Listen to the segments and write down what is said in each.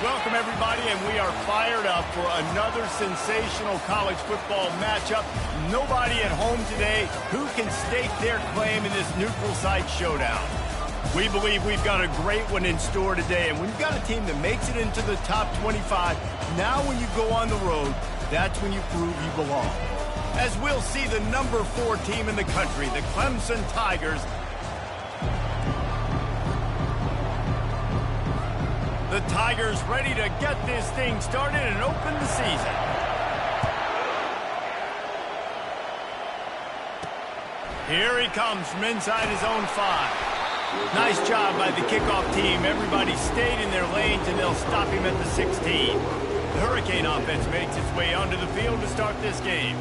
Welcome, everybody, and we are fired up for another sensational college football matchup. Nobody at home today who can stake their claim in this neutral site showdown. We believe we've got a great one in store today, and when you've got a team that makes it into the top 25, now when you go on the road, that's when you prove you belong. As we'll see the number 4 team in the country, the Clemson Tigers. The Tigers ready to get this thing started and open the season. Here he comes from inside his own 5. Nice job by the kickoff team. Everybody stayed in their lanes, and they'll stop him at the 16. The Hurricane offense makes its way onto the field to start this game.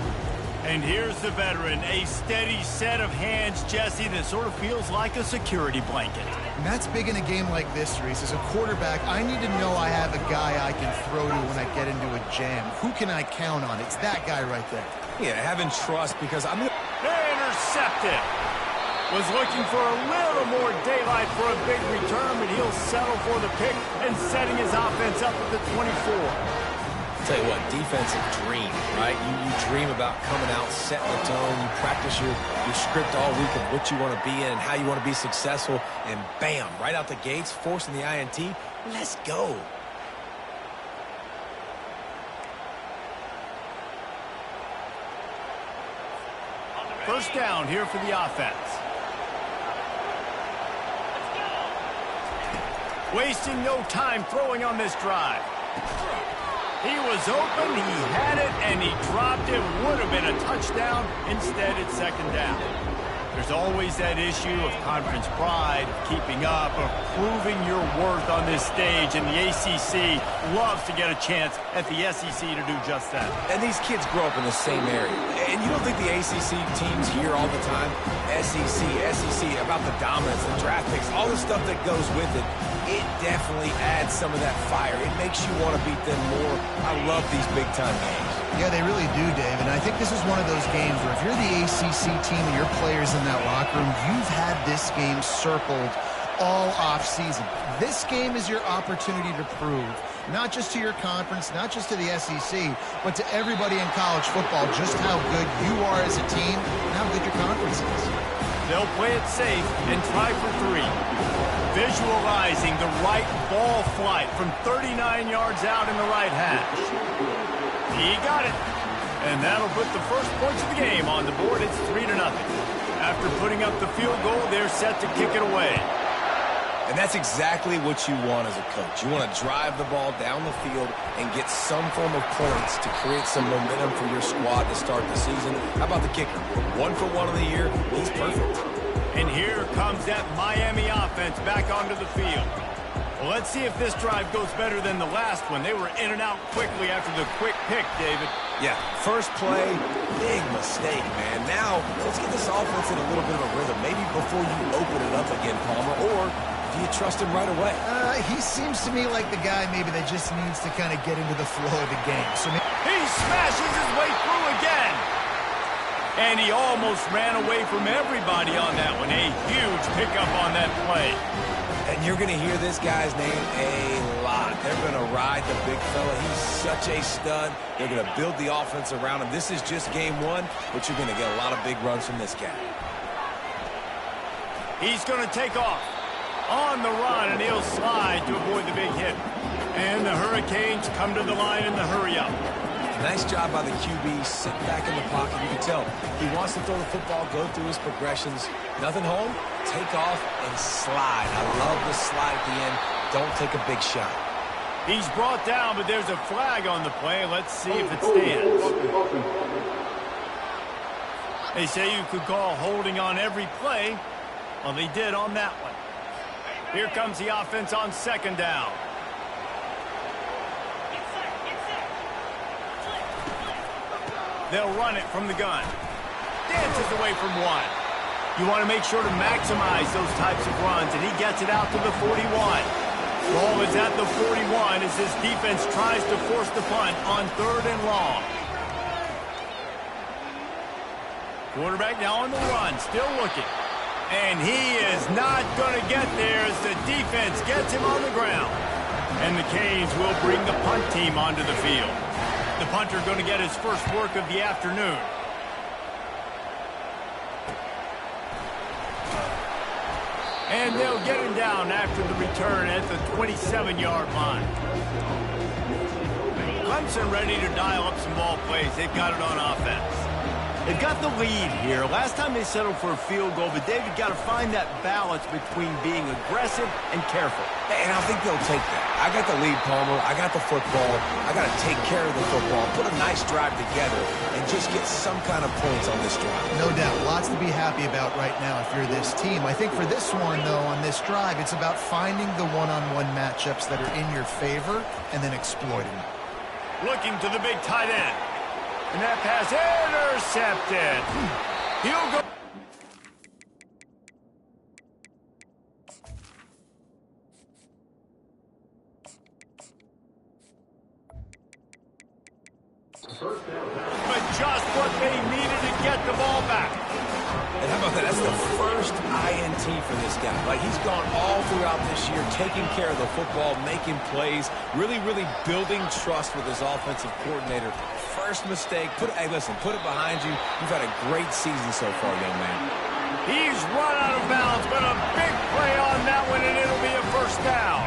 And here's the veteran, a steady set of hands, Jesse, that sort of feels like a security blanket. And that's big in a game like this, Reese. As a quarterback, I need to know I have a guy I can throw to when I get into a jam. Who can I count on? It's that guy right there. Yeah, having trust because I'm... Intercepted. Was looking for a little more daylight for a big return, but he'll settle for the pick and setting his offense up at the 24. Tell you what, defensive dream, right? You dream about coming out, setting the tone. You practice your script all week of what you want to be in and how you want to be successful. And bam, right out the gates, forcing the INT. Let's go. First down here for the offense. Wasting no time throwing on this drive. He was open, he had it, and he dropped it. Would have been a touchdown. Instead, it's second down. There's always that issue of conference pride, keeping up, of proving your worth on this stage, and the ACC loves to get a chance at the SEC to do just that. And these kids grow up in the same area. And you don't think the ACC teams hear all the time, SEC, about the dominance, the draft picks, all the stuff that goes with it. It definitely adds some of that fire. It makes you want to beat them more. I love these big-time games. Yeah, they really do, Dave. And I think this is one of those games where if you're the ACC team and your players in that locker room, you've had this game circled all off-season. This game is your opportunity to prove, not just to your conference, not just to the SEC, but to everybody in college football, just how good you are as a team and how good your conference is. They'll play it safe and try for 3. Visualizing the right ball flight from 39 yards out in the right hash. He got it. And that'll put the first points of the game on the board. It's 3-0. After putting up the field goal, they're set to kick it away. And that's exactly what you want as a coach. You want to drive the ball down the field and get some form of points to create some momentum for your squad to start the season. How about the kicker? 1 for 1 of the year. He's perfect. And here comes that Miami offense back onto the field. Well, let's see if this drive goes better than the last one. They were in and out quickly after the quick pick, David. Yeah, first play, big mistake, man. Now, let's get this offense in a little bit of a rhythm. Maybe before you open it up again, Palmer, or do you trust him right away? He seems to me like the guy maybe that just needs to kind of get into the flow of the game. So he smashes his way through again. And he almost ran away from everybody on that one. A huge pickup on that play. And you're going to hear this guy's name a lot. They're going to ride the big fella. He's such a stud. They're going to build the offense around him. This is just game 1, but you're going to get a lot of big runs from this guy. He's going to take off on the run, and he'll slide to avoid the big hit. And the Hurricanes come to the line in the hurry-up. Nice job by the QB, sit back in the pocket. You can tell he wants to throw the football, go through his progressions. Nothing home, take off and slide. I love the slide at the end. Don't take a big shot. He's brought down, but there's a flag on the play. Let's see if it stands. They say you could call holding on every play. Well, they did on that one. Here comes the offense on second down. They'll run it from the gun. Dances away from 1. You want to make sure to maximize those types of runs, and he gets it out to the 41. Ball is at the 41 as this defense tries to force the punt on 3rd and long. Quarterback now on the run, still looking. And he is not going to get there as the defense gets him on the ground. And the Canes will bring the punt team onto the field. The punter going to get his first work of the afternoon. And they'll get him down after the return at the 27-yard line. Clemson ready to dial up some ball plays. They've got it on offense. They've got the lead here. Last time they settled for a field goal, but David got to find that balance between being aggressive and careful. And I think they'll take that. I got the lead, Palmer. I got the football. I got to take care of the football, put a nice drive together, and just get some kind of points on this drive. No doubt. Lots to be happy about right now if you're this team. I think for this one, though, on this drive, it's about finding the one-on-one matchups that are in your favor and then exploiting them. Looking to the big tight end. And that pass intercepted. He'll go. But just what they needed to get the ball back. And how about that? That's the first INT for this guy. Like, he's gone all throughout this year, taking care of the football, making plays, really building trust with his offensive coordinator. First mistake, hey, listen, put it behind you. You've had a great season so far, young man. He's run out of bounds, but a big play on that one, and it'll be a first down.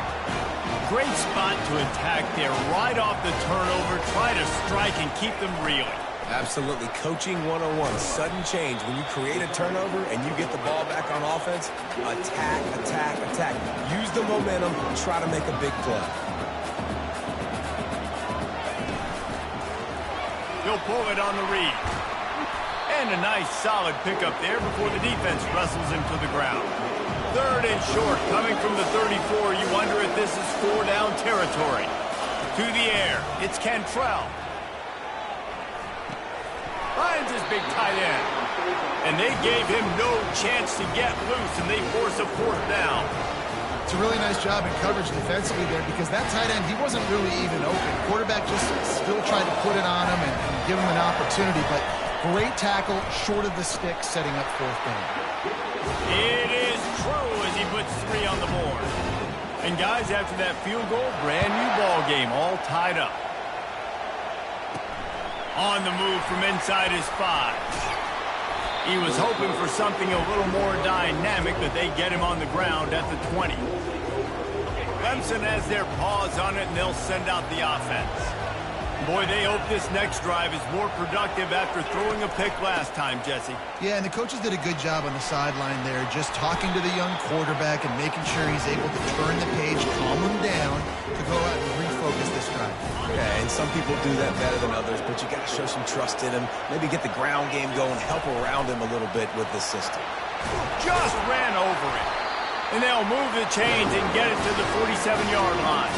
Great spot to attack there, right off the turnover, try to strike and keep them reeling. Absolutely. Coaching 101. Sudden change. When you create a turnover and you get the ball back on offense, attack, attack, attack. Use the momentum. Try to make a big play. He'll pull it on the read. And a nice solid pickup there before the defense wrestles him to the ground. Third and short, coming from the 34. You wonder if this is 4-down territory. To the air. It's Cantrell. Finds his big tight end. And they gave him no chance to get loose, and they force a fourth down. It's a really nice job in coverage defensively there because that tight end, he wasn't really even open. Quarterback just still tried to put it on him and give him an opportunity, but great tackle short of the stick, setting up fourth down. It is true as he puts 3 on the board. And guys, after that field goal, brand new ball game, all tied up. On the move from inside his 5. He was hoping for something a little more dynamic, but they get him on the ground at the 20. Clemson has their paws on it, and they'll send out the offense. Boy, they hope this next drive is more productive after throwing a pick last time, Jesse. Yeah, and the coaches did a good job on the sideline there, just talking to the young quarterback and making sure he's able to turn the page, calm him down, to go out and refocus this drive. Yeah, and some people do that better than others, but you got to show some trust in him. Maybe get the ground game going, help around him a little bit with this system. Just ran over it. And they'll move the chains and get it to the 47-yard line.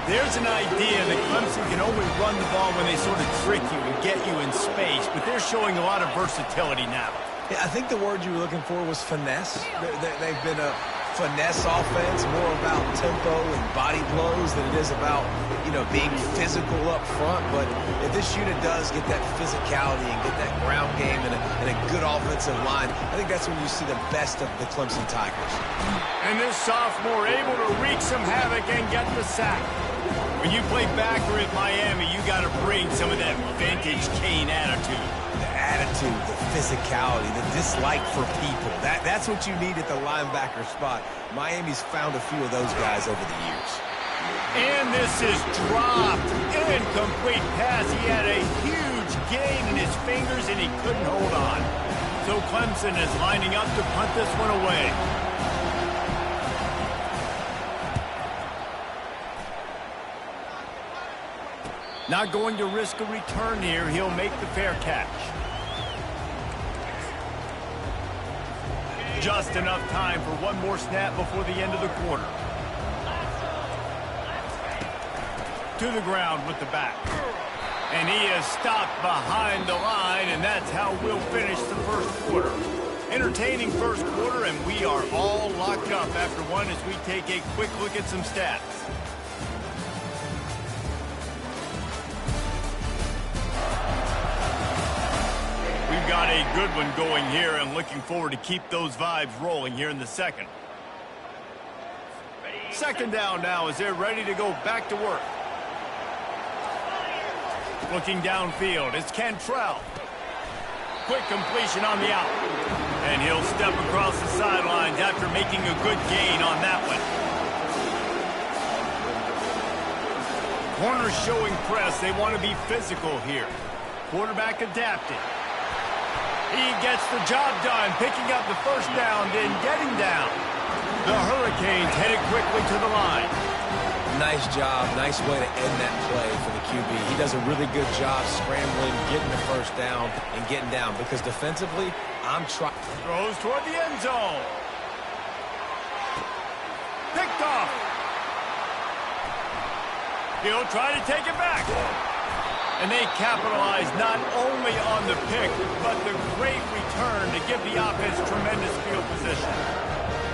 There's an idea that Clemson can only run the ball when they sort of trick you and get you in space, but they're showing a lot of versatility now. Yeah, I think the word you were looking for was finesse. They've been a finesse offense, more about tempo and body blows than it is about, being physical up front. But if this unit does get that physicality and get that ground game and a good offensive line, I think that's when you see the best of the Clemson Tigers. And this sophomore able to wreak some havoc and get the sack. When you play backer at Miami, you got to bring some of that vintage Cane attitude. The attitude, the physicality, the dislike for people. That's what you need at the linebacker spot. Miami's found a few of those guys over the years. And this is dropped. Incomplete pass. He had a huge gain in his fingers, and he couldn't hold on. So Clemson is lining up to punt this one away. Not going to risk a return here. He'll make the fair catch. Just enough time for one more snap before the end of the quarter. To the ground with the back. And he is stopped behind the line, and that's how we'll finish the first quarter. Entertaining first quarter, and we are all locked up after one as we take a quick look at some stats. We've got a good one going here, and looking forward to keep those vibes rolling here in the second. Second down now as they're ready to go back to work. Looking downfield, it's Cantrell. Quick completion on the out. And he'll step across the sidelines after making a good gain on that one. Corners showing press. They want to be physical here. Quarterback adapted. He gets the job done, picking up the first down, then getting down. The Hurricanes headed quickly to the line. Nice job. Nice way to end that play for the QB. He does a really good job scrambling, getting the first down, and getting down. Because defensively, I'm trying. Throws toward the end zone. Picked off. He'll try to take it back. And they capitalize not only on the pick, but the great return to give the offense tremendous field position.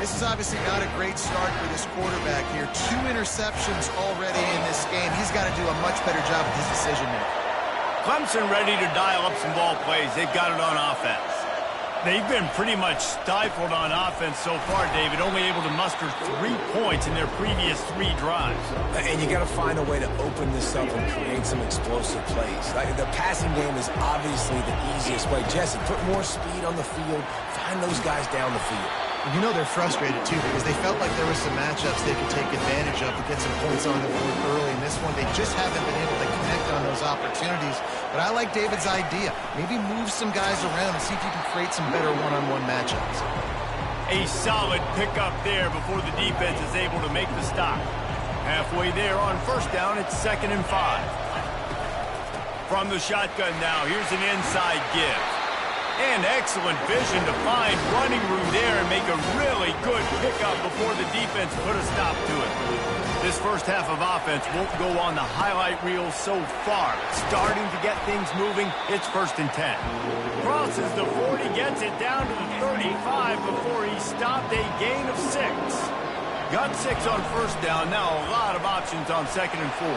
This is obviously not a great start for this quarterback here. 2 interceptions already in this game. He's got to do a much better job with his decision making. Clemson ready to dial up some ball plays. They've got it on offense. They've been pretty much stifled on offense so far, David, only able to muster 3 points in their previous 3 drives. And you got to find a way to open this up and create some explosive plays. The passing game is obviously the easiest way. Jesse, put more speed on the field. Find those guys down the field. You know they're frustrated, too, because they felt like there were some matchups they could take advantage of to get some points on the board early. In this one, they just haven't been able to connect on those opportunities. But I like David's idea. Maybe move some guys around and see if you can create some better one-on-one matchups. A solid pickup there before the defense is able to make the stop. Halfway there on first down, it's 2nd and 5. From the shotgun now, here's an inside give. And excellent vision to find running room there and make a really good pickup before the defense put a stop to it. This first half of offense won't go on the highlight reel so far. Starting to get things moving, it's 1st and 10. Crosses the 40, gets it down to the 35 before he stopped, a gain of 6. Got 6 on first down, now a lot of options on 2nd and 4.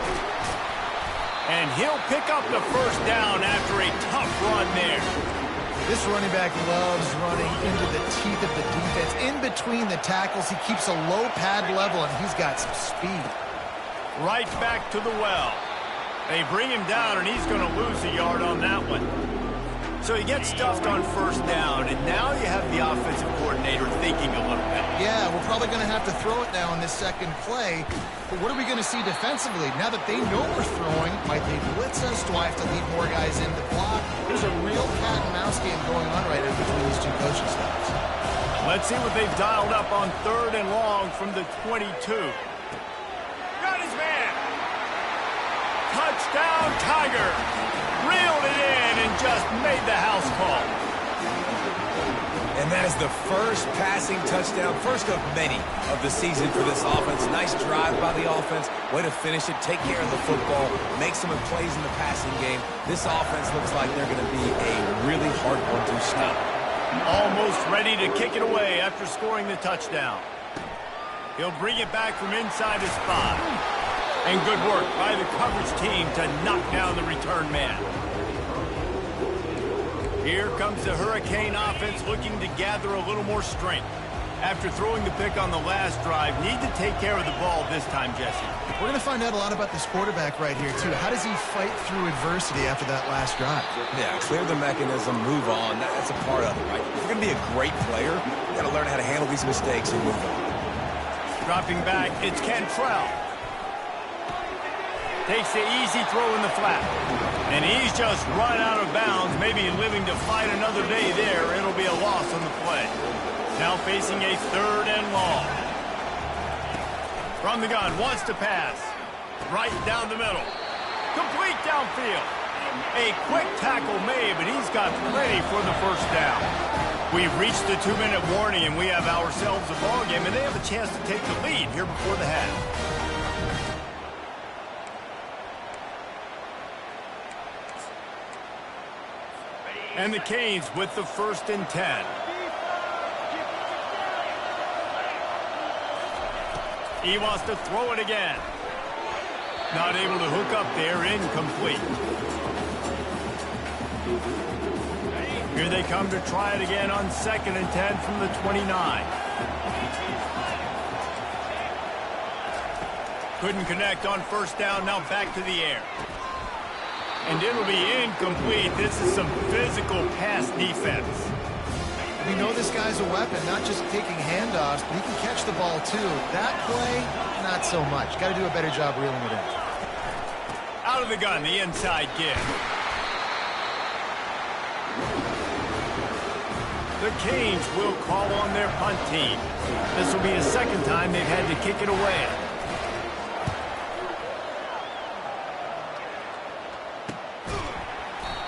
And he'll pick up the first down after a tough run there. This running back loves running into the teeth of the defense. In between the tackles, he keeps a low pad level, and he's got some speed. Right back to the well. They bring him down, and he's going to lose a yard on that one. So he gets stuffed on first down, and now you have the offensive coordinator thinking a little bit. Yeah, we're probably going to have to throw it now in this second play. But what are we going to see defensively? Now that they know we're throwing, might they blitz us? Do I have to leave more guys in to block? There's a real cat-and-mouse game going on right now between these 2 coaching staffs. Let's see what they've dialed up on 3rd and long from the 22. Got his man. Touchdown, Tiger. Reeled it in and just made the house call. And that is the first passing touchdown, first of many of the season for this offense. Nice drive by the offense. Way to finish it, take care of the football, make some plays in the passing game. This offense looks like they're going to be a really hard one to stop. Almost ready to kick it away after scoring the touchdown. He'll bring it back from inside his spot. And good work by the coverage team to knock down the return man. Here comes the Hurricane offense looking to gather a little more strength. After throwing the pick on the last drive, need to take care of the ball this time, Jesse. We're going to find out a lot about this quarterback right here, too. How does he fight through adversity after that last drive? Yeah, clear the mechanism, move on. That's a part of it, right? If you're going to be a great player, you got to learn how to handle these mistakes and move on. Dropping back, it's Cantrell. Takes the easy throw in the flat. And he's just run out of bounds, maybe living to fight another day there. It'll be a loss on the play. Now facing a 3rd and long. From the gun, wants to pass. Right down the middle. Complete downfield. A quick tackle made, but he's got plenty for the first down. We've reached the 2-minute warning, and we have ourselves a ball game, and they have a chance to take the lead here before the half. And the Canes with the 1st and 10. He wants to throw it again. Not able to hook up there, incomplete. Here they come to try it again on 2nd and 10 from the 29. Couldn't connect on first down. Now back to the air. And it'll be incomplete. This is some physical pass defense. We know this guy's a weapon, not just taking handoffs, but he can catch the ball too. That play, not so much. Got to do a better job reeling it in. Out of the gun, the inside give. The Canes will call on their punt team. This will be the second time they've had to kick it away.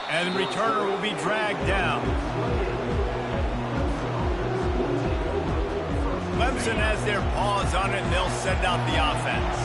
And the returner will be dragged down. Clemson has their paws on it, and they'll send out the offense.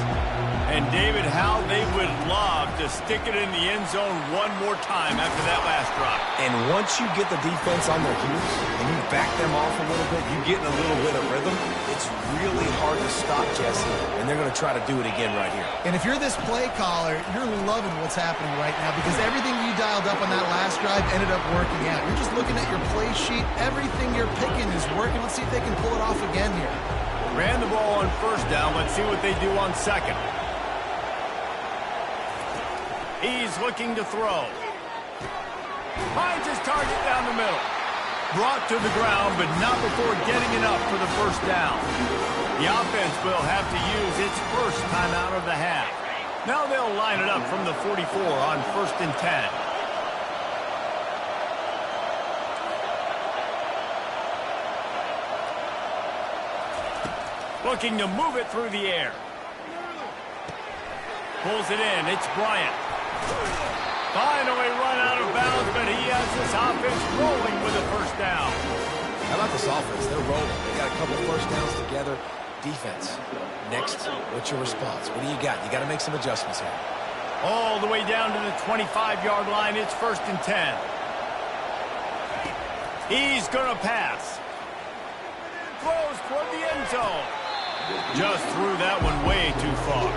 And, David, how they would love to stick it in the end zone one more time after that last drop. And once you get the defense on their heels and you back them off a little bit, you get in a little bit of rhythm, it's really hard to stop, Jesse, and they're going to try to do it again right here. And if you're this play caller, you're loving what's happening right now because everything you dialed up on that last drive ended up working out. You're just looking at your play sheet. Everything you're picking is working. Let's see if they can pull it off again here. Ran the ball on first down. Let's see what they do on second. He's looking to throw. Finds his target down the middle. Brought to the ground, but not before getting enough for the first down. The offense will have to use its first timeout of the half. Now they'll line it up from the 44 on 1st and 10. Looking to move it through the air. Pulls it in. It's Bryant. Finally run out of bounds, but he has this offense rolling with a first down. How about this offense? They're rolling. They got a couple first downs together. Defense. Next, what's your response? What do you got? You got to make some adjustments here. All the way down to the 25-yard line. It's 1st and 10. He's going to pass. Throws toward the end zone. Just threw that one way too far.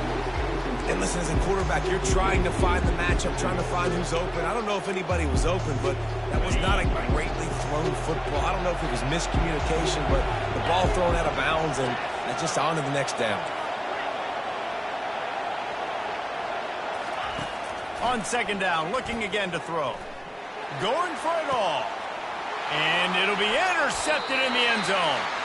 And listen, as a quarterback, you're trying to find the matchup, trying to find who's open. I don't know if anybody was open, but that was not a greatly thrown football. I don't know if it was miscommunication, but the ball thrown out of bounds and just on to the next down. On second down, looking again to throw. Going for it all. And it'll be intercepted in the end zone.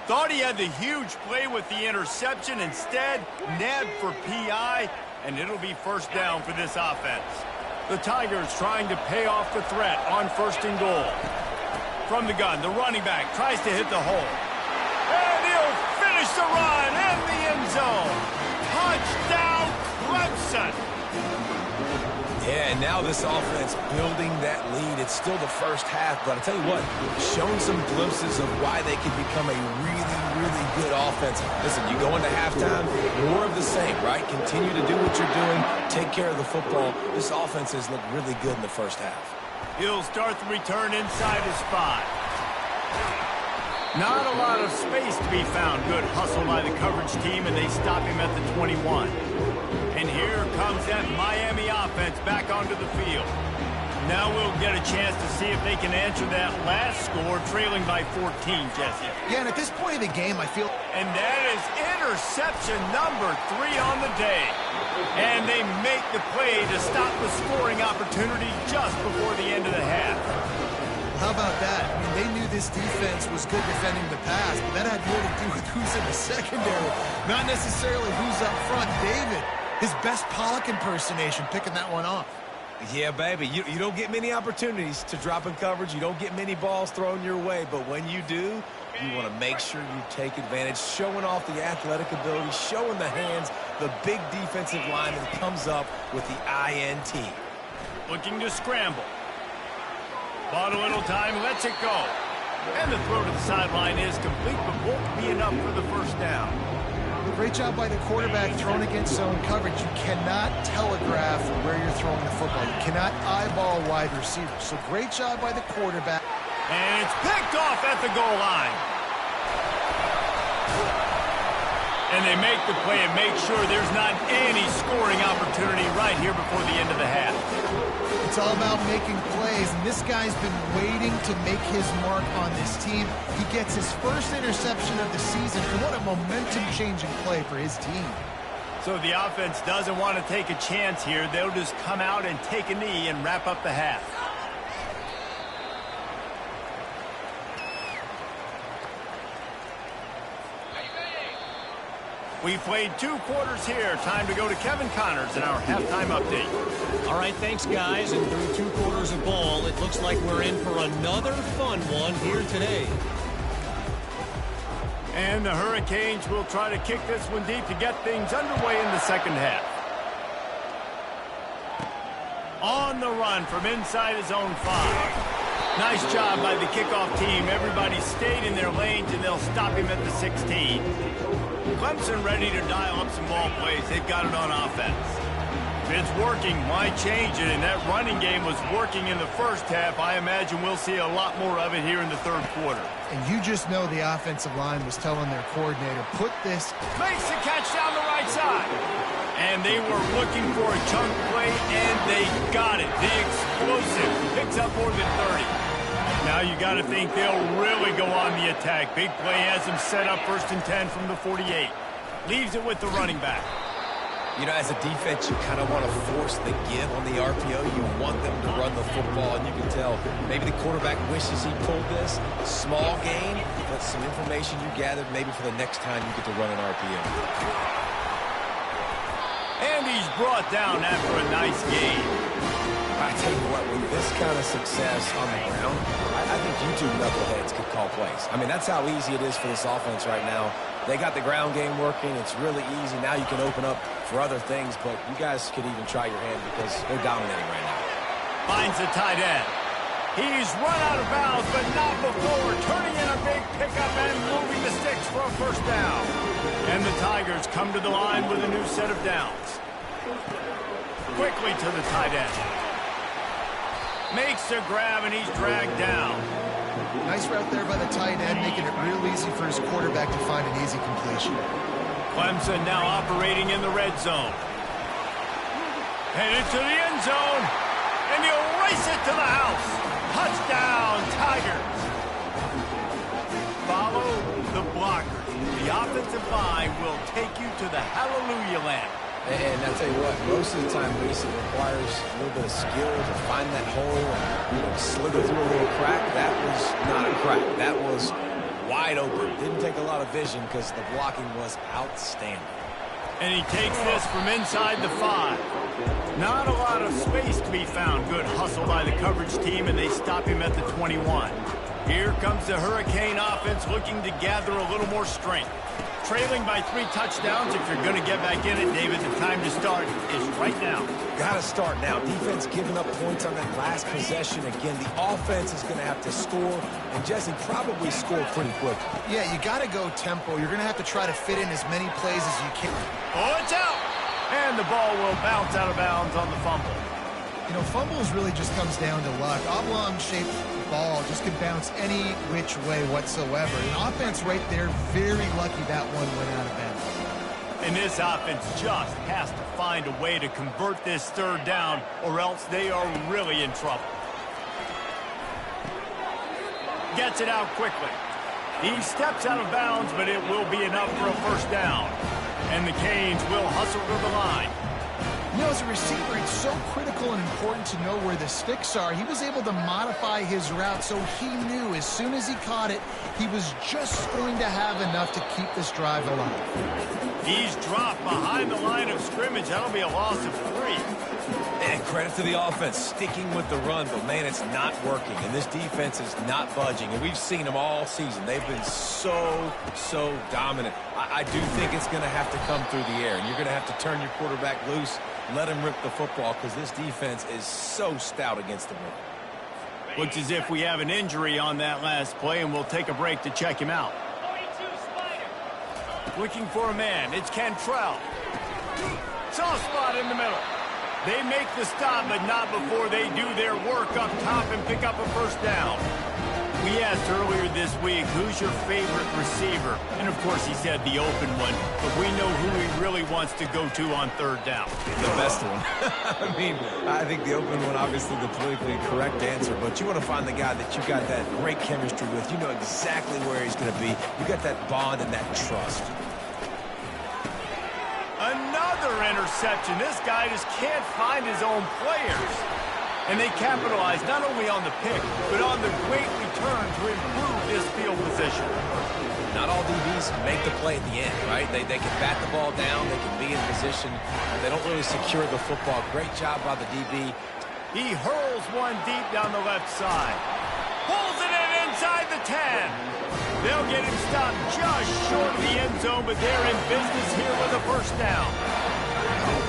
Thought he had the huge play with the interception. Instead, nabbed for PI, and it'll be first down for this offense. The Tigers trying to pay off the threat on 1st and goal. From the gun, the running back tries to hit the hole. And he'll finish the run in the end zone. Touchdown, Clemson. Yeah, and now this offense building that lead. It's still the first half, but I tell you what, shown some glimpses of why they can become a really, really good offense. Listen, you go into halftime, more of the same, right? Continue to do what you're doing, take care of the football. This offense has looked really good in the first half. He'll start the return inside his 5. Not a lot of space to be found. Good hustle by the coverage team, and they stop him at the 21. And here comes that Miami offense back onto the field. Now we'll get a chance to see if they can answer that last score, trailing by 14, Jesse. Yeah, and at this point of the game, I feel... And that is interception number 3 on the day. And they make the play to stop the scoring opportunity just before the end of the half. How about that? I mean, they knew this defense was good defending the pass, but that had more to do with who's in the secondary, not necessarily who's up front. David, his best Pollock impersonation, picking that one off. Yeah, baby, you don't get many opportunities to drop in coverage. You don't get many balls thrown your way, but when you do, you want to make sure you take advantage, showing off the athletic ability, showing the hands, the big defensive line that comes up with the INT. Looking to scramble. Bought a little time, lets it go. And the throw to the sideline is complete, but won't be enough for the first down. Great job by the quarterback thrown against zone coverage. You cannot telegraph where you're throwing the football. You cannot eyeball wide receivers. So great job by the quarterback. And it's picked off at the goal line. And they make the play and make sure there's not any scoring opportunity right here before the end of the half. It's all about making plays, and this guy's been waiting to make his mark on this team. He gets his first interception of the season, and what a momentum-changing play for his team. So the offense doesn't want to take a chance here. They'll just come out and take a knee and wrap up the half. We played 2 quarters here. Time to go to Kevin Connors in our halftime update. All right, thanks, guys. And through 2 quarters of ball, it looks like we're in for another fun one here today. And the Hurricanes will try to kick this one deep to get things underway in the second half. On the run from inside his own 5. Nice job by the kickoff team. Everybody stayed in their lanes, and they'll stop him at the 16. Clemson ready to dial up some ball plays. They've got it on offense. If it's working, why change it? And that running game was working in the first half. I imagine we'll see a lot more of it here in the third quarter. And you just know the offensive line was telling their coordinator, put this... Makes the catch down the right side. And they were looking for a chunk play, and they got it. The explosive picks up more than 30. Now you got to think they'll really go on the attack. Big play has them set up 1st and 10 from the 48. Leaves it with the running back. You know, as a defense, you kind of want to force the give on the RPO. You want them to run the football, and you can tell maybe the quarterback wishes he pulled this. Small gain, but some information you gathered maybe for the next time you get to run an RPO. And he's brought down after a nice game. I tell you what, with this kind of success on the ground, I think you two knuckleheads could call plays. I mean, that's how easy it is for this offense right now. They got the ground game working. It's really easy. Now you can open up for other things, but you guys could even try your hand because they're dominating right now. Finds the tight end. He's run out of bounds, but not before turning in a big pickup and moving the sticks for a first down. And the Tigers come to the line with a new set of downs. Quickly to the tight end. Makes the grab, and he's dragged down. Nice route there by the tight end, making it real easy for his quarterback to find an easy completion. Clemson now operating in the red zone. Headed to the end zone, and he'll race it to the house. Touchdown, Tigers. Follow the blocker. The offensive line will take you to the hallelujah land. And I'll tell you what, most of the time, Reese, it requires a little bit of skill to find that hole and slither through a little crack. That was not a crack. That was wide open. Didn't take a lot of vision because the blocking was outstanding. And he takes this from inside the 5. Not a lot of space to be found. Good hustle by the coverage team, and they stop him at the 21. Here comes the Hurricane offense looking to gather a little more strength. Trailing by 3 touchdowns. If you're going to get back in it, David, the time to start is right now. Got to start now. Defense giving up points on that last possession. Again, the offense is going to have to score, and Jesse probably score pretty quick. Yeah, you got to go tempo. You're going to have to try to fit in as many plays as you can. Oh, it's out! And the ball will bounce out of bounds on the fumble. You know, fumbles really just comes down to luck. Oblong-shaped ball just can bounce any which way whatsoever. An offense right there, very lucky that one went out of bounds. And this offense just has to find a way to convert this 3rd down, or else they are really in trouble. Gets it out quickly. He steps out of bounds, but it will be enough for a first down. And the Canes will hustle to the line. You know, as a receiver, it's so critical and important to know where the sticks are. He was able to modify his route, so he knew as soon as he caught it, he was just going to have enough to keep this drive alive. He's dropped behind the line of scrimmage. That'll be a loss of 3. And credit to the offense, sticking with the run, but man, it's not working. And this defense is not budging. And we've seen them all season. They've been so dominant. I do think it's going to have to come through the air. And you're going to have to turn your quarterback loose, let him rip the football, because this defense is so stout against the run. Looks as if we have an injury on that last play, and we'll take a break to check him out. Looking for a man. It's Cantrell. Soft spot in the middle. They make the stop, but not before they do their work up top and pick up a first down. We asked earlier this week, who's your favorite receiver? And, of course, he said the open one. But we know who he really wants to go to on third down. The best one. I mean, I think the open one, obviously the politically correct answer. But you want to find the guy that you got that great chemistry with. You know exactly where he's going to be. You got that bond and that trust. Another interception. This guy just can't find his own players. And they capitalize not only on the pick, but on the great return to improve this field position. Not all DBs make the play at the end, right? They can bat the ball down. They can be in position. They don't really secure the football. Great job by the DB. He hurls one deep down the left side. Pulls it in inside the 10. They'll get him stopped just short of the end zone, but they're in business here with a first down.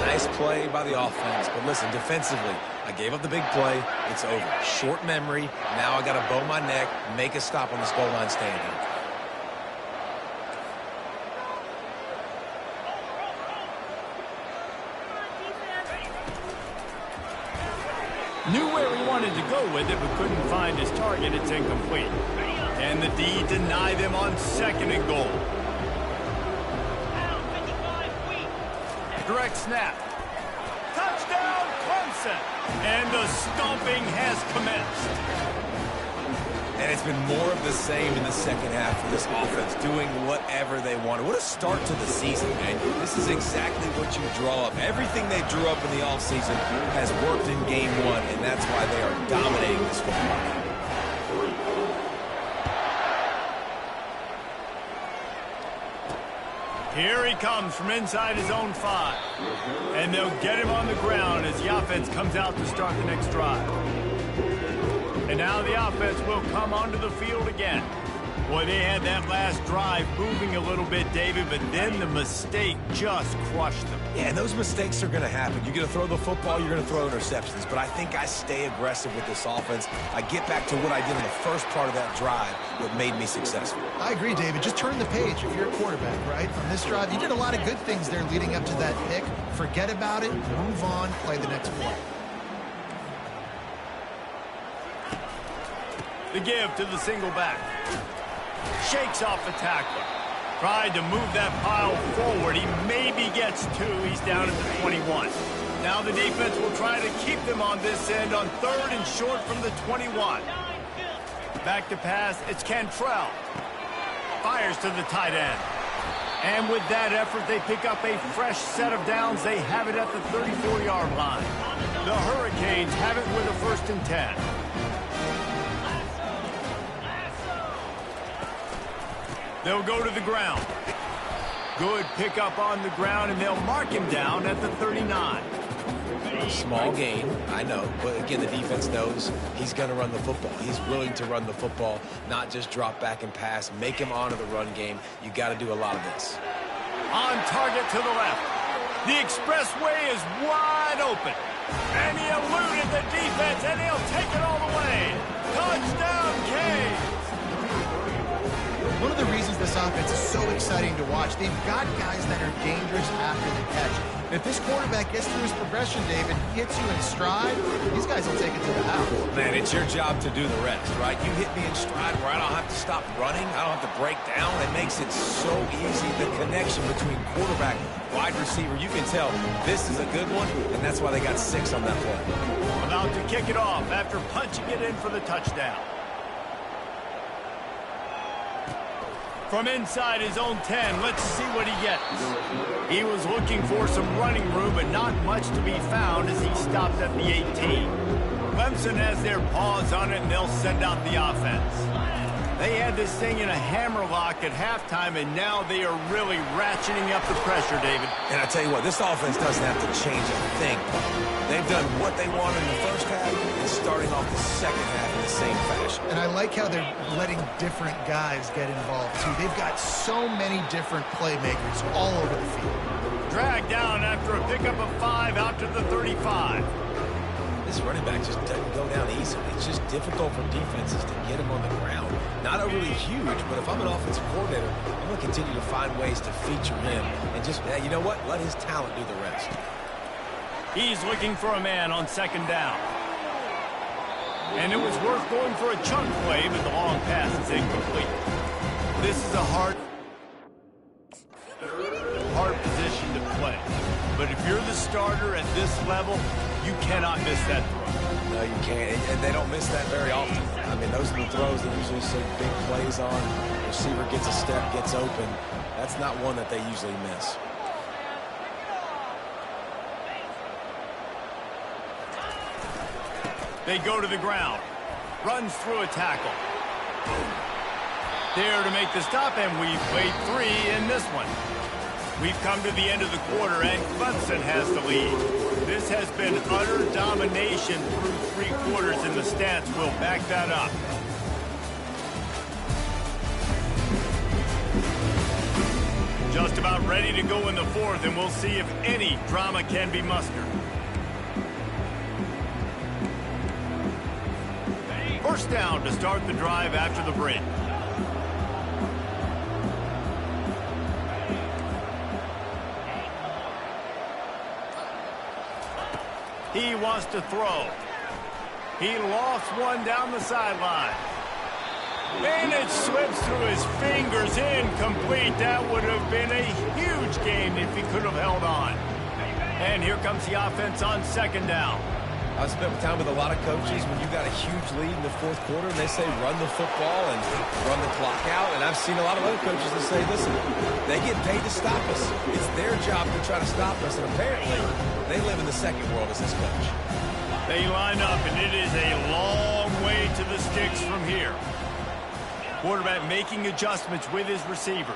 Nice play by the offense. But listen, defensively, I gave up the big play. It's over. Short memory. Now I got to bow my neck, make a stop on this goal line stand here. Knew where he wanted to go with it, but couldn't find his target. It's incomplete. And the D deny them on second and goal. Direct snap. Touchdown, Clemson. And the stomping has commenced. And it's been more of the same in the second half for this offense, doing whatever they wanted. What a start to the season, man. This is exactly what you draw up. Everything they drew up in the offseason has worked in game one, and that's why they are dominating this football game. Here he comes from inside his own 5. And they'll get him on the ground as the offense comes out to start the next drive. And now the offense will come onto the field again. Boy, they had that last drive moving a little bit, David, but then the mistake just crushed them. Yeah, and those mistakes are going to happen. You're going to throw the football, you're going to throw interceptions. But I think I stay aggressive with this offense. I get back to what I did in the first part of that drive, what made me successful. I agree, David. Just turn the page if you're a quarterback, right? On this drive, you did a lot of good things there leading up to that pick. Forget about it, move on, play the next play. The give to the single back. Shakes off the tackler. Tried to move that pile forward. He maybe gets 2. He's down at the 21. Now the defense will try to keep them on this end on third and short from the 21. Back to pass. It's Cantrell. Fires to the tight end. And with that effort, they pick up a fresh set of downs. They have it at the 34-yard line. The Hurricanes have it with a 1st and 10. They'll go to the ground. Good pickup on the ground, and they'll mark him down at the 39. Small gain, I know, but again, the defense knows he's going to run the football. He's willing to run the football, not just drop back and pass, make him honor the run game. You got to do a lot of this. On target to the left. The expressway is wide open. And he eluded the defense, and he'll take it all the way. Touchdown, Canes. One of the reasons this offense is so exciting to watch, they've got guys that are dangerous after the catch. And if this quarterback gets through his progression, David, hits you in stride, these guys will take it to the house. Man, it's your job to do the rest, right? You hit me in stride where I don't have to stop running. I don't have to break down. It makes it so easy. The connection between quarterback, wide receiver, you can tell this is a good one, and that's why they got 6 on that play. About to kick it off after punching it in for the touchdown. From inside his own 10, let's see what he gets. He was looking for some running room, but not much to be found as he stopped at the 18. Clemson has their paws on it, and they'll send out the offense. They had this thing in a hammerlock at halftime, and now they are really ratcheting up the pressure, David. And I tell you what, this offense doesn't have to change a thing. They've done what they wanted in the first half and starting off the second half in the same fashion. And I like how they're letting different guys get involved, too. They've got so many different playmakers all over the field. Dragged down after a pickup of 5 out to the 35. This running back just doesn't go down easily. It's just difficult for defenses to get him on the ground. Not overly huge, but if I'm an offensive coordinator, I'm going to continue to find ways to feature him and just, you know what, let his talent do the rest. He's looking for a man on second down. And it was worth going for a chunk play, but the long pass is incomplete. This is a hard position to play. But if you're the starter at this level, you cannot miss that throw. No, you can't. And they don't miss that very often. I mean, those are the throws they usually see big plays on. The receiver gets a step, gets open. That's not one that they usually miss. They go to the ground. Runs through a tackle. There to make the stop, and we've played 3 in this one. We've come to the end of the quarter, and Clemson has the lead. This has been utter domination through 3 quarters, and the stats will back that up. Just about ready to go in the 4th, and we'll see if any drama can be mustered. First down to start the drive after the break. He wants to throw. He lost one down the sideline. And it slips through his fingers, incomplete. That would have been a huge gain if he could have held on. And here comes the offense on 2nd down. I've spent time with a lot of coaches when you got a huge lead in the 4th quarter and they say run the football and run the clock out. And I've seen a lot of other coaches that say, listen, they get paid to stop us. It's their job to try to stop us. And apparently they live in the second world as this coach. They line up, and it is a long way to the sticks from here. Quarterback making adjustments with his receivers.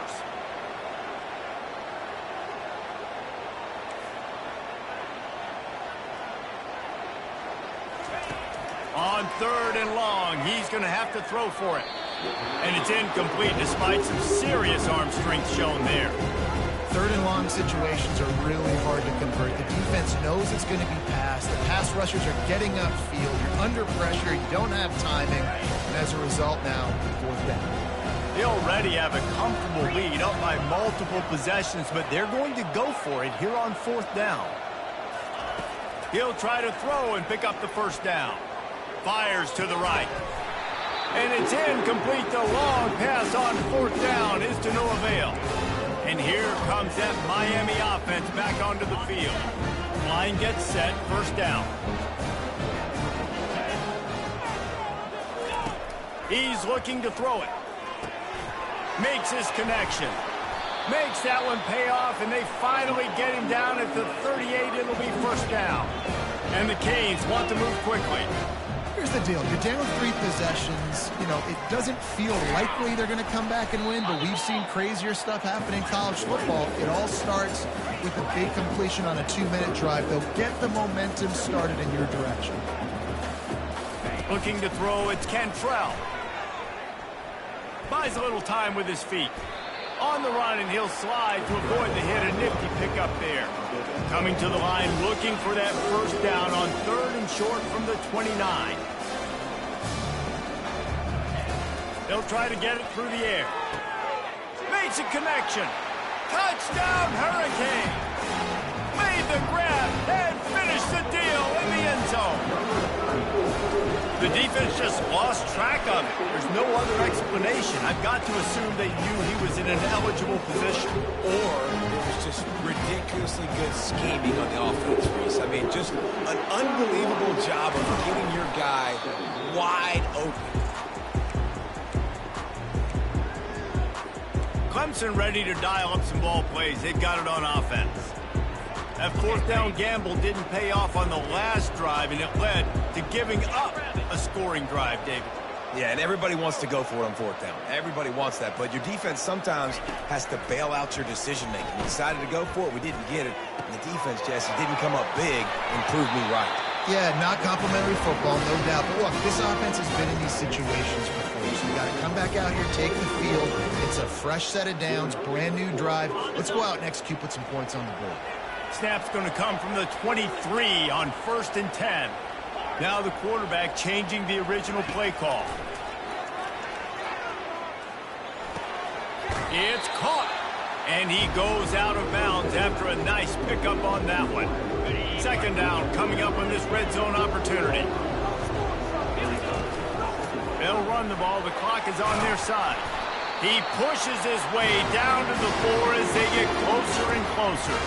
On 3rd and long, he's going to have to throw for it. And it's incomplete despite some serious arm strength shown there. 3rd and long situations are really hard to convert. The defense knows it's going to be passed. The pass rushers are getting upfield. You're under pressure. You don't have timing. And as a result now, 4th down. They already have a comfortable lead up by multiple possessions, but they're going to go for it here on 4th down. He'll try to throw and pick up the 1st down. Fires to the right. And it's incomplete. The long pass on 4th down is to no avail. And here comes that Miami offense back onto the field. Line gets set, 1st down. He's looking to throw it. Makes his connection. Makes that one pay off, and they finally get him down at the 38. It'll be 1st down. And the Canes want to move quickly. Here's the deal. You're down 3 possessions. You know, it doesn't feel likely they're going to come back and win, but we've seen crazier stuff happen in college football. It all starts with a big completion on a 2-minute drive. They'll get the momentum started in your direction. Looking to throw, it's Cantrell. Buys a little time with his feet. On the run, and he'll slide to avoid the hit. A nifty pickup there. Coming to the line, looking for that 1st down on 3rd and short from the 29. They'll try to get it through the air. Makes a connection. Touchdown, Hurricane. Made the grab and finished the deal in the end zone. The defense just lost track of it. There's no other explanation. I've got to assume they knew he was in an eligible position. Or it was just ridiculously good scheming on the offense, Reese. I mean, just an unbelievable job of getting your guy wide open. Clemson ready to dial up some ball plays. They've got it on offense. That 4th down gamble didn't pay off on the last drive, and it led to giving up a scoring drive, David. Yeah, and everybody wants to go for it on 4th down. Everybody wants that, but your defense sometimes has to bail out your decision-making. We decided to go for it. We didn't get it. And the defense, Jesse, didn't come up big and prove me right. Yeah, not complimentary football, no doubt. But look, this offense has been in these situations before, so you got to come back out here, take the field. It's a fresh set of downs, brand new drive. Let's go out and execute, put some points on the board. Snap's going to come from the 23 on 1st and 10. Now the quarterback changing the original play call. It's caught. And he goes out of bounds after a nice pickup on that one. 2nd down coming up on this red zone opportunity. They'll run the ball. The clock is on their side. He pushes his way down to the floor as they get closer and closer.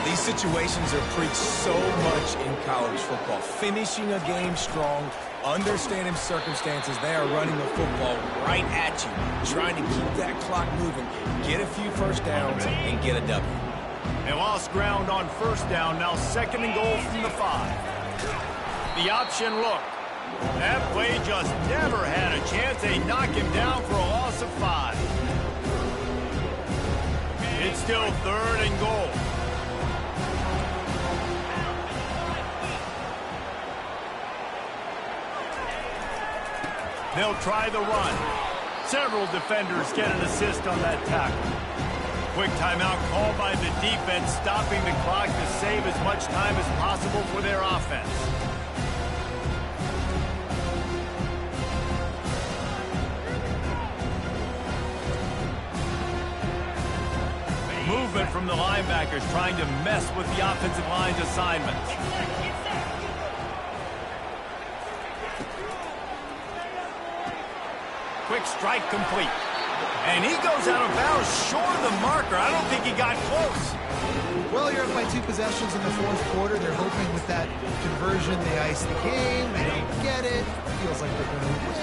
These situations are preached so much in college football. Finishing a game strong, understanding circumstances. They are running the football right at you, trying to keep that clock moving, get a few first downs, and get a W. They lost ground on first down. Now 2nd and goal from the 5. The option look. That play just never had a chance. They knock him down for a loss of 5. It's still 3rd and goal. They'll try the run. Several defenders get an assist on that tackle. Quick timeout called by the defense, stopping the clock to save as much time as possible for their offense. Movement from the linebackers trying to mess with the offensive line's assignments. Quick strike complete. And he goes out of bounds short of the marker. I don't think he got close. Well, you're up by 2 possessions in the 4th quarter. They're hoping with that conversion they ice the game. They don't get it. Feels like they're going to win.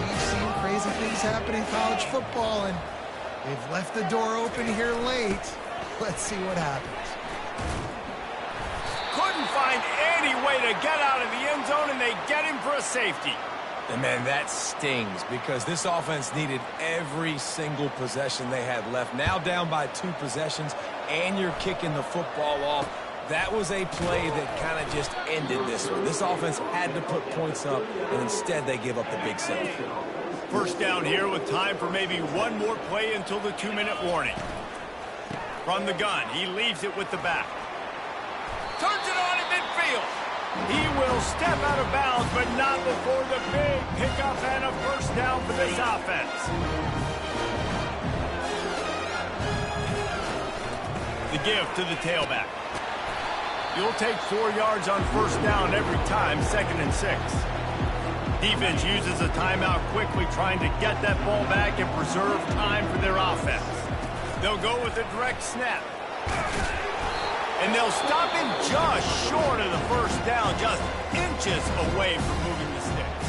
We've seen crazy things happen in college football, and they've left the door open here late. Let's see what happens. Couldn't find any way to get out of the end zone, and they get him for a safety. And, man, that stings because this offense needed every single possession they had left. Now down by 2 possessions, and you're kicking the football off. That was a play that kind of just ended this one. This offense had to put points up, and instead they give up the big save. First down here with time for maybe one more play until the 2-minute warning. From the gun, he leaves it with the back. Turns it on in midfield. He will step out of bounds, but not before the big pickup and a first down for this offense. The give to the tailback. You'll take 4 yards on first down every time, 2nd and 6. Defense uses a timeout quickly, trying to get that ball back and preserve time for their offense. They'll go with a direct snap. And they'll stop him just short of the first down, just inches away from moving the sticks.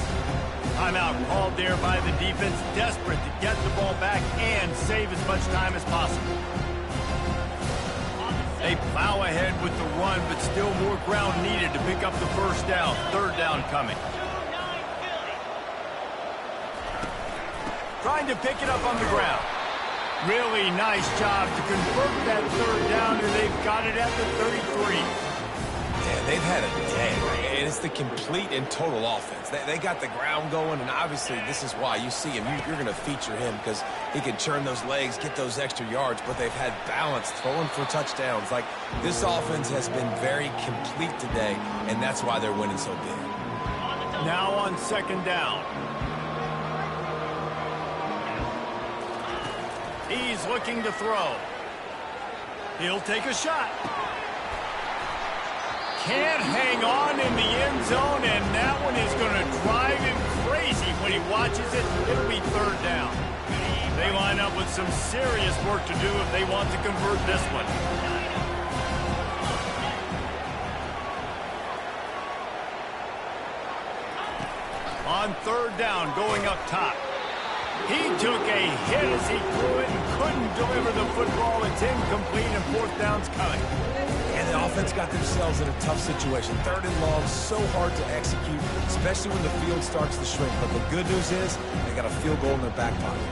Timeout called there by the defense, desperate to get the ball back and save as much time as possible. They plow ahead with the run, but still more ground needed to pick up the first down. 3rd down coming. Trying to pick it up on the ground. Really nice job to convert that 3rd down, and they've got it at the 33. Yeah, they've had a day, and it's the complete and total offense. They got the ground going, and obviously this is why you see him. You're going to feature him because he can churn those legs, get those extra yards, but they've had balance, throwing for touchdowns. Like, this offense has been very complete today, and that's why they're winning so big. Now on 2nd down. He's looking to throw. He'll take a shot. Can't hang on in the end zone, and that one is going to drive him crazy when he watches it. It'll be 3rd down. They line up with some serious work to do if they want to convert this one. On 3rd down, going up top. He took a hit as he threw it and couldn't deliver the football. It's incomplete, and 4th down's coming. And the offense got themselves in a tough situation. 3rd and long, so hard to execute, especially when the field starts to shrink. But the good news is they got a field goal in their back pocket.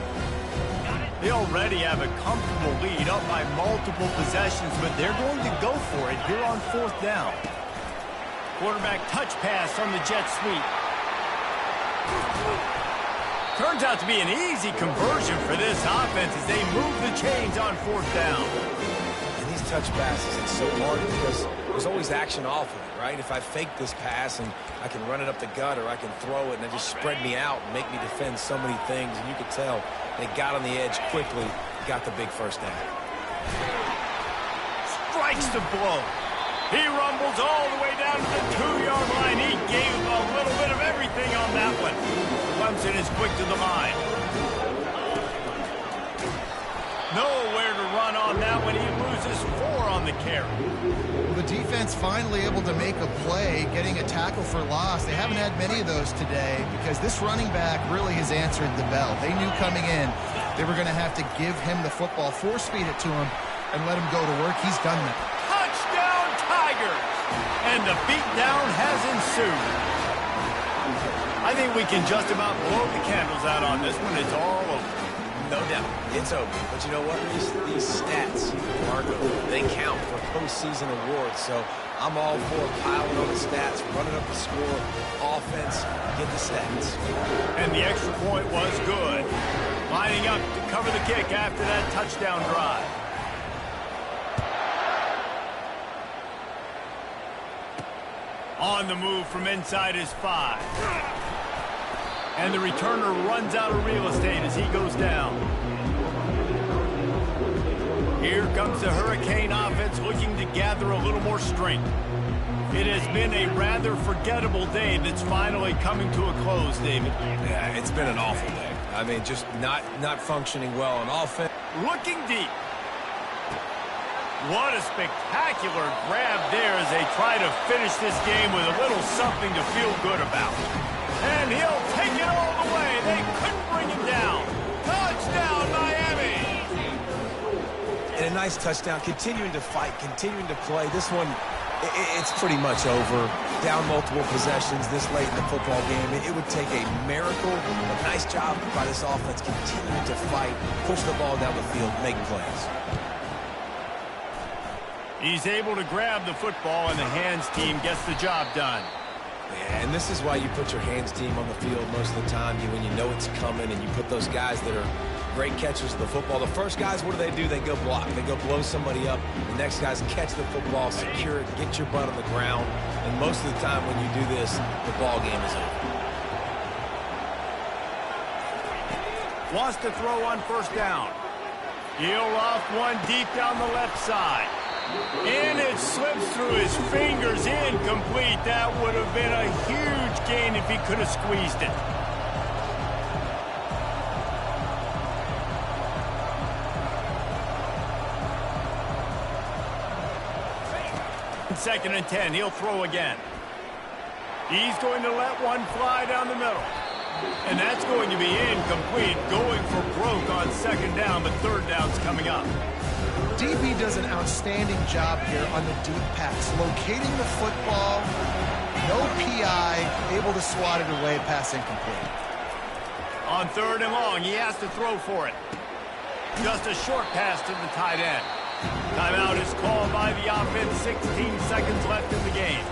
They already have a comfortable lead, up by multiple possessions, but they're going to go for it here on 4th down. Quarterback touch pass on the jet sweep. Turns out to be an easy conversion for this offense as they move the chains on 4th down. And these touch passes, it's so hard because there's always action off of it, right? If I fake this pass and I can run it up the gut or I can throw it and it just spread me out and make me defend so many things, and you could tell they got on the edge quickly, got the big first down. Strikes the blow. He rumbles all the way down to the 2-yard line. He gave a little bit of everything on that one. Clemson is quick to the line. Nowhere to run on that one. He loses 4 on the carry. Well, the defense finally able to make a play, getting a tackle for loss. They haven't had many of those today because this running back really has answered the bell. They knew coming in they were going to have to give him the football, force-feed it to him, and let him go to work. He's done that. Touchdown, Tigers! And the beatdown has ensued. I think we can just about blow the candles out on this one. It's all over. No doubt, it's over. But you know what? These stats, Marco, they count for postseason awards. So I'm all for piling on the stats, running up the score, offense, get the stats. And the extra point was good. Lining up to cover the kick after that touchdown drive. On the move from inside his 5. And the returner runs out of real estate as he goes down. Here comes the Hurricane offense looking to gather a little more strength. It has been a rather forgettable day that's finally coming to a close, David. Yeah, it's been an awful day. I mean, just not functioning well on offense. Looking deep. What a spectacular grab there as they try to finish this game with a little something to feel good about. And he'll take it all the way. They couldn't bring him down. Touchdown, Miami! And a nice touchdown, continuing to fight, continuing to play. This one, it's pretty much over. Down multiple possessions this late in the football game. It would take a miracle. A nice job by this offense, continuing to fight, push the ball down the field, make plays. He's able to grab the football, and the hands team gets the job done. Yeah, and this is why you put your hands team on the field most of the time. When you know it's coming, and you put those guys that are great catchers of the football. The first guys, what do? They go block. They go blow somebody up. The next guys catch the football, secure it, get your butt on the ground. And most of the time when you do this, the ball game is over. Wants to throw on first down. He'll off one deep down the left side. And it slips through his fingers, incomplete. That would have been a huge gain if he could have squeezed it. Second and 10, he'll throw again. He's going to let one fly down the middle. And that's going to be incomplete, going for broke on second down, but third down's coming up. DB does an outstanding job here on the deep pass, locating the football, no PI, able to swat it away, pass incomplete. On third and long, he has to throw for it. Just a short pass to the tight end. Timeout is called by the offense, 16 seconds left in the game.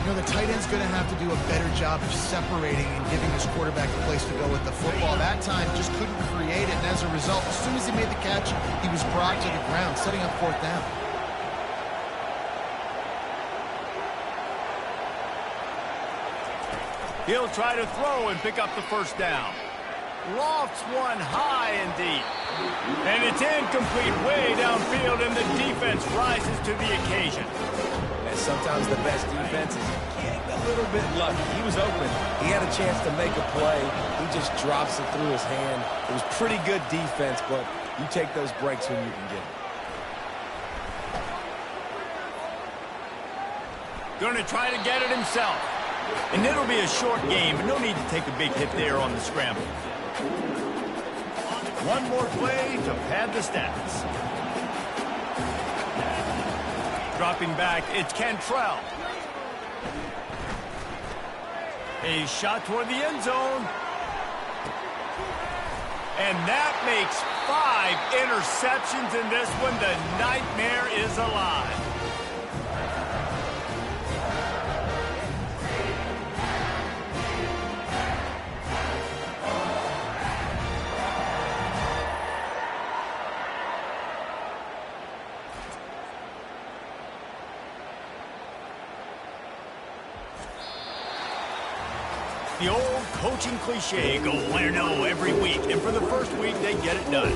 You know, the tight end's going to have to do a better job of separating and giving his quarterback a place to go with the football. That time just couldn't create it, and as a result, as soon as he made the catch, he was brought to the ground, setting up fourth down. He'll try to throw and pick up the first down. Lofts one high and deep. And it's incomplete way downfield, and the defense rises to the occasion. And sometimes the best defense is getting a little bit lucky. He was open. He had a chance to make a play. He just drops it through his hand. It was pretty good defense, but you take those breaks when you can get them. Going to try to get it himself. And it'll be a short game, but no need to take a big hit there on the scramble. One more play to pad the stats. Dropping back, it's Cantrell. A shot toward the end zone. And that makes 5 interceptions in this one. The nightmare is alive. The old coaching cliche, go win or no every week. And for the first week, they get it done.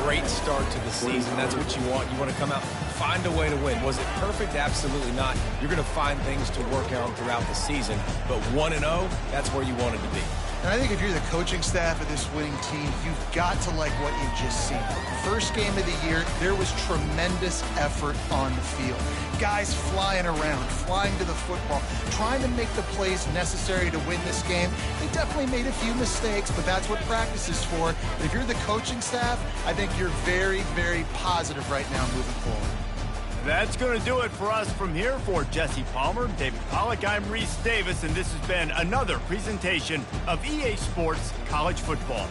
Great start to the season. That's what you want. You want to come out, find a way to win. Was it perfect? Absolutely not. You're going to find things to work on throughout the season. But 1-0, that's where you wanted to be. And I think if you're the coaching staff of this winning team, you've got to like what you've just seen. First game of the year, there was tremendous effort on the field. Guys flying around, flying to the football, trying to make the plays necessary to win this game. They definitely made a few mistakes, but that's what practice is for. But if you're the coaching staff, I think you're very, very positive right now moving forward. That's going to do it for us from here. For Jesse Palmer, David Pollack, I'm Reese Davis, and this has been another presentation of EA Sports College Football.